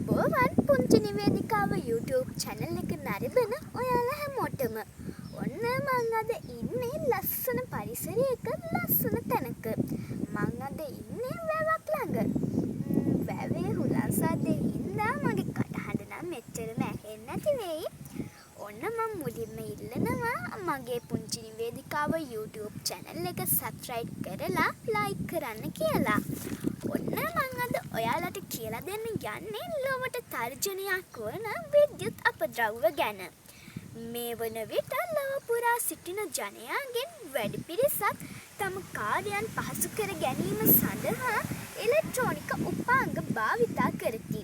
සුබෝවන් පුංචි නිවේදිකාව YouTube channel එක නරඹන ඔයාලා හැමෝටම. ඔන්න මං අද ඉන්නේ ලස්සන පරිසරයක ලස්සන තැනක. මං අද ඉන්නේ වැවක් ළඟ. වැවේ හුලං සද්දේ හින්දා මගේ කටහඬ නම් මෙච්චරම ඇහෙන්නේ නැති වෙයි. ඔන්න මම මුලින්ම ඉල්ලනවා මගේ පුංචි නිවේදිකාව YouTube channel එක subscribe කරලා like කරන්න කියලා. ඔන්න මං අද ඔයාලට කියලා දෙන්න යන්නේ ලොවට තර්ජනයක් වන විද්‍යුත් අපද්‍රව්‍ය ගැන. මේ වන විට ලොව පුරා සිටින ජනයාගෙන් වැඩි පිරිසක් තම කාර්යයන් පහසු කර ගැනීම සඳහා ඉලෙක්ට්‍රෝනික උපාංග භාවිතා කරති.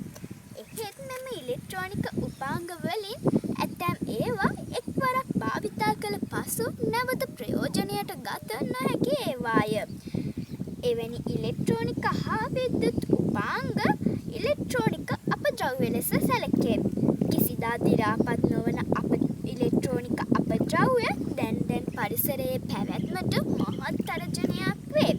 එහෙත් මෙම ඉලෙක්ට්‍රෝනික උපාංග වලින් ඇතැම් ඒවා එක්වරක් භාවිතා කළ පසු නැවත ප්‍රයෝජනයට ගත නොහැකි ඒවාය. එවැනි ඉලෙක්ට්‍රෝනික හා විද්‍යුත් උපාංග ඉලෙක්ට්‍රෝනික අපද්‍රව්‍ය ලෙස සැලකේ. කිසිදා දි รา පත් නොවන ඉලෙක්ට්‍රෝනික අපද්‍රව්‍ය දැන් පරිසරයේ පැවැත්මට මහත් තරජනයක් වේ.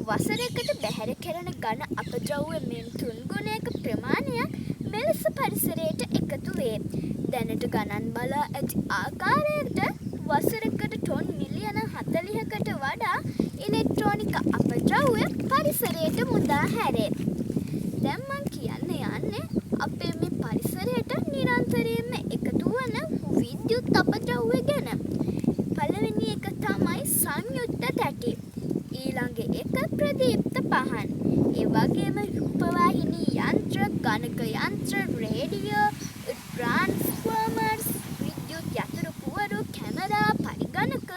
වසරයකට බැහැර කරන ඝන අපද්‍රව්‍ය මෙන් 3 ගුණයක ප්‍රමාණයක් මෙලෙස පරිසරයට එකතු වේ. දැනට ගණන් බලා ඇති ආකාරයට වසරකට ටොන් මිලියන 40කට වඩා ඉලෙක්ට්‍රෝනික අපද්‍රව්‍ය පරිසරයට මුදා හැරේ. දැන් මං කියන්න යන්නේ අපේ මේ පරිසරයට නිරන්තරයෙන්ම එකතු වන විද්‍යුත් අපද්‍රව්‍ය ගැන. පළවෙනි එක තමයි සංයුක්ත තැටි. ඊළඟ එක ප්‍රදීප්ත පහන්. ඒ වගේම රූපවාහිනී යන්ත්‍ර, ගණක යන්ත්‍ර, රේඩියෝ, ට්‍රාන්ස්ෆෝමර්ස්, විද්‍යුත් යතුරු පුවරු, කැමරා, පරිගණක,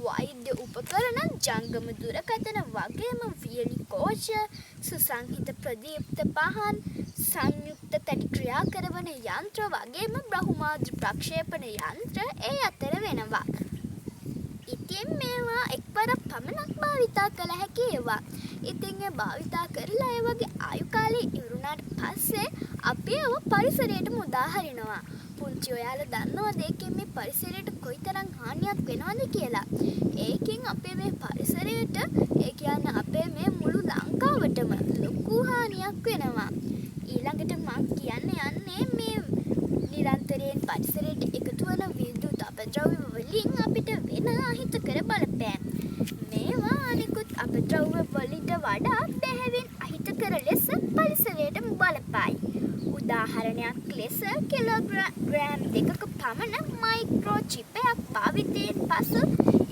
වෛද්‍ය උපකරණ, ජංගම දුරකථන වගේම වියලි කෝෂ, සුසංහිත ප්‍රදීප්ත පහන්, සංයුක්ත තැටි ක්‍රියා කරවන යන්ත්‍ර වගේම බ්‍රහ්මාද්‍ර ප්‍රක්ෂේපණ යන්ත්‍ර ඒ අතර වෙනවා. ඉතින් මේවා එක්වරක් පමණක් භාවිතා කළ හැකි ඒවා. ඉතින් ඒ භාවිතා කරලා ඒ වගේ ආයු කාලය ඉවරුණාට පස්සේ අපි ඒව පරිසරයට මුදා හරිනවා. පුංචි ඔයාලා දන්නවද ඒකෙන් මේ පරිසරයට කොයිතරම් හානියක් වෙනවද කියලා? ඒකෙන් අපේ මේ පරිසරයට ඒ කියන්නේ අපේ මේ මුළු ලංකාවටම ලොකු හානියක් වෙනවා. ඊළඟට මම කියන්න යන්නේ මේ නිරන්තරයෙන් පරිසරයට එකතු වන විද්‍යුත් අපද්‍රව්‍ය වලින් අපිට වෙන අහිතකර බලපෑම්. මේවා අනිකුත් අපද්‍රව්‍ය වලට වඩා බැහැවෙන් අහිතකර ලෙස පරිසරයට බලපායි. උදාහරණයක් ලෙස කිලෝග්‍රෑම් 2ක පමණ මයික්‍රෝචිප් එකක් භාවිතයෙන් පසු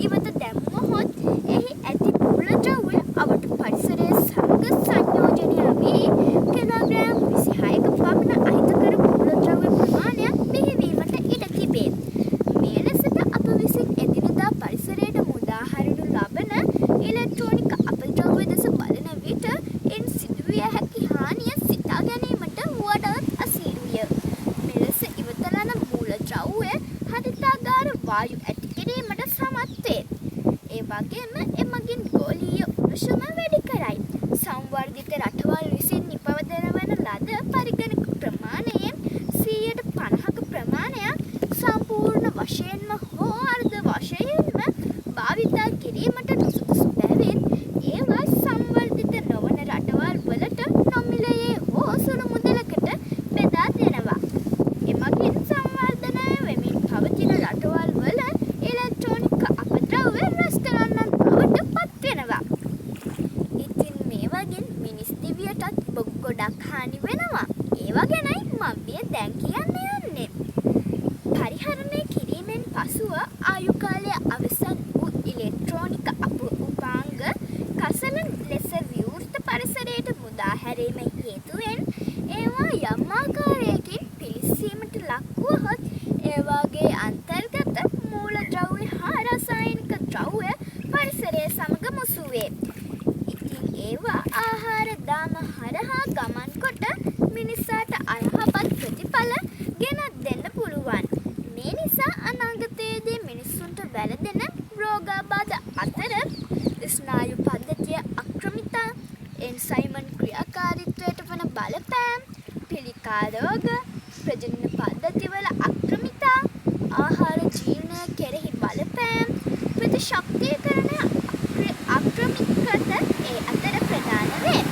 ඉවත දැමුවහොත් එහි ඇති මූලද්‍රව්‍ය අවට පරිසරයේ සංග සංයෝජනය වී කිලෝග්‍රෑම් 26ක පමණ අහිතකර මූලද්‍රව්‍ය ප්‍රමාණයක් බිහිවීමට ඉඩ තිබේ. මේ ලෙසට අප විසින් එදිනෙදා පරිසරයට මුදා හරිනු ලබන ඉලෙක්ට්‍රෝනික අපද්‍රව්‍ය දෙස බලන විට එන් සිදුවිය හැකි හානිය සිතා ගැනීමට වඩාත් අසීරුය. මෙලෙස ඉවතලන මූලද්‍රව්‍ය හරිතාගාර වායු ඇති කිරීමට සමත් වේ. ඒ වගේම එමගින් ගෝලීය උණුසුම වැඩි කරයි. සංවර්ධිත රටවල් විසින් නිපදවන ලද පරිගණක ප්‍රමාණයෙන් 50% ප්‍රමාණයක් සම්පූර්ණ වශයෙන්ම හෝ අර්ධ වශයෙන්ම භාවිතා කිරීමට නුසුදුසු බැවින් ඒවා සංවර්ධිත නොවන රටවල් වලට නොමිලයේ හෝ සුළු මුදලකට බෙදා දෙනවා. එමගින් සංවර්ධනය වෙමින් පවතින රටවල් වල ඉලෙක්ට්‍රෝනික අපද්‍රව්‍ය රැස් කරන්නන් බවට පත් වෙනවා. ඉතින් මේ වගේ මිනිස් දිවියටත් ගොඩක් හානි වෙනවා. ඒවා ගැනයි මම දැන් කියන්න යන්නේ. පරිහරණය කිරීමෙන් පසුව ආයු කාලය අවසන් වූ ඉලෙක්ට්‍රෝනික උපාංග කසල ලෙස විවෘත පරිසරයට මුදා හැරීම හේතුවෙන් ඒවා යම් ආකාරයකින් පිළිස්සීමට ලක් වුවහොත් ඒවාගේ අන්තර්ගත මූලද්‍රව්‍ය හා රසායනික ද්‍රව්‍ය පරිසරය සමග මුසු වේ. ඉතින් ඒවා ආහාර දාම හරහා ගමන් කොට මිනිසාට අයහපත් ප්‍රතිඵල ගෙනත් දෙන්න පුළුවන්. මේ නිසා අනාගතයේදී මිනිසුන්ට වැළඳෙන රෝගාබාධ අතර ස්නායු පද්ධතිය අක්‍රමිතා, එන්සයිමන් ක්‍රියාකාරීත්වයට වන බලපෑම්, පිළිකා රෝග, ප්‍රජනන පද්ධතිවල අක්‍රමිතා, ආහාර ජීර්ණය කෙරෙහි බලපෑම්, ප්‍රතිශක්තිකරණය අක්‍රමිකත ඒ අතර ප්‍රධාන වේ.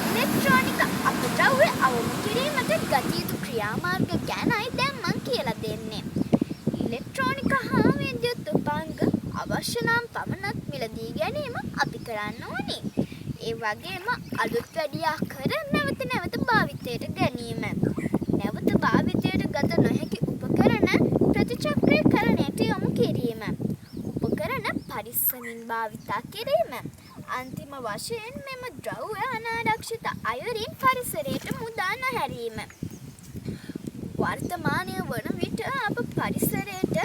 ඉලෙක්ට්‍රෝනික අපද්‍රව්‍ය අවම කිරීම ක්‍රියාමාර්ග ගැනයි දැන් මං කියලා දෙන්නේ. ඉලෙක්ට්‍රෝනික හා විද්‍යුත් උපාංග අවශ්‍ය නම් පමණක් මිලදී ගැනීම අපි කරන්න ඕනි. ඒ වගේම අලුත් වැඩියා කර නැවත නැවත භාවිතයට ගැනීම. නැවත භාවිතයට ගත නොහැකි උපකරණ ප්‍රතිචක්‍රීකරණයට යොමු කිරීම. උපකරණ පරිස්සමින් භාවිතා කිරීම. අන්තිම වශයෙන් මෙම ද්‍රව්‍ය අනාරක්ෂිත අයුරින් පරිසරයට මුදා නොහැරීම. වර්තමානය වන විට අප පරිසරයට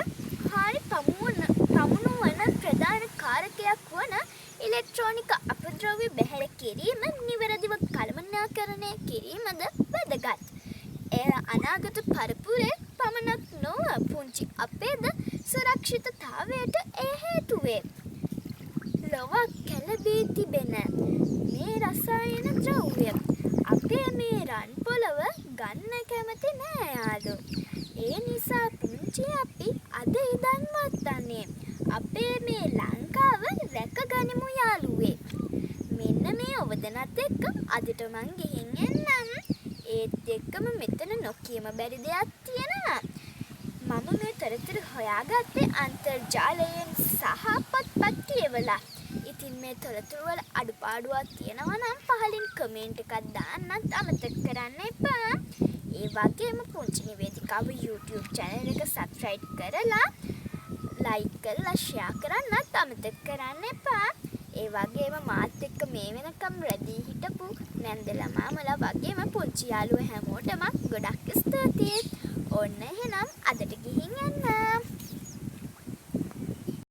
හානි පමුණු වන ප්‍රධාන කාරකයක් වන ඉලෙක්ට්‍රෝනික අපද්‍රව්‍ය බැහැර කිරීම නිවැරදිව කළමනාකරණය කිරීමද වැදගත්. එය අනාගත පරපුරේ පමණක් නොව පුංචි අපේද සුරක්ෂිතතාවයට හේතු වේ. ලොවක් කැළඹී තිබෙන මේ රසායන ද්‍රව්‍ය අපේ මේ රන් පොළව ගන්න කැමති නෑ යාළු. ඒ නිසා පුංචි අපි අද ඉඳන් වත්තන්නේ අපේ මේ ලංකාව රැකගනිමු යාළුවේ. මෙන්න මේ අවදනත් එක්ක අදට මං ගිහින් එන්නම්. ඒත් එක්කම මෙතන නොකියම බැරි දෙයක් තියෙනවා. මම මේ තොරතුරු හොයාගත්තේ අන්තර්ජාලයෙන් සහ පොත්පත් කියවලා. ඉතින් මේ තොරතුරු වල අඩුපාඩුවක් තියෙනවා නම් පහලින් කමෙන්ට් එකක් දාන්නත් අමතක කරන්න එපා. ඒ වගේම පුංචි නිවේදිකාව YouTube channel එක subscribe කරලා like කරලා share කරන්නත් අමතක කරන්න එපා. ඒ වගේම මාත් එක්ක මේ වෙනකම් රැඳී හිටපු නැන්දලා මාමලා වගේම පුංචි යාළුවෝ හැමෝටම ගොඩක් ස්තුතියි. ඔන්න එහෙනම් අදට ගිහින් යන්න.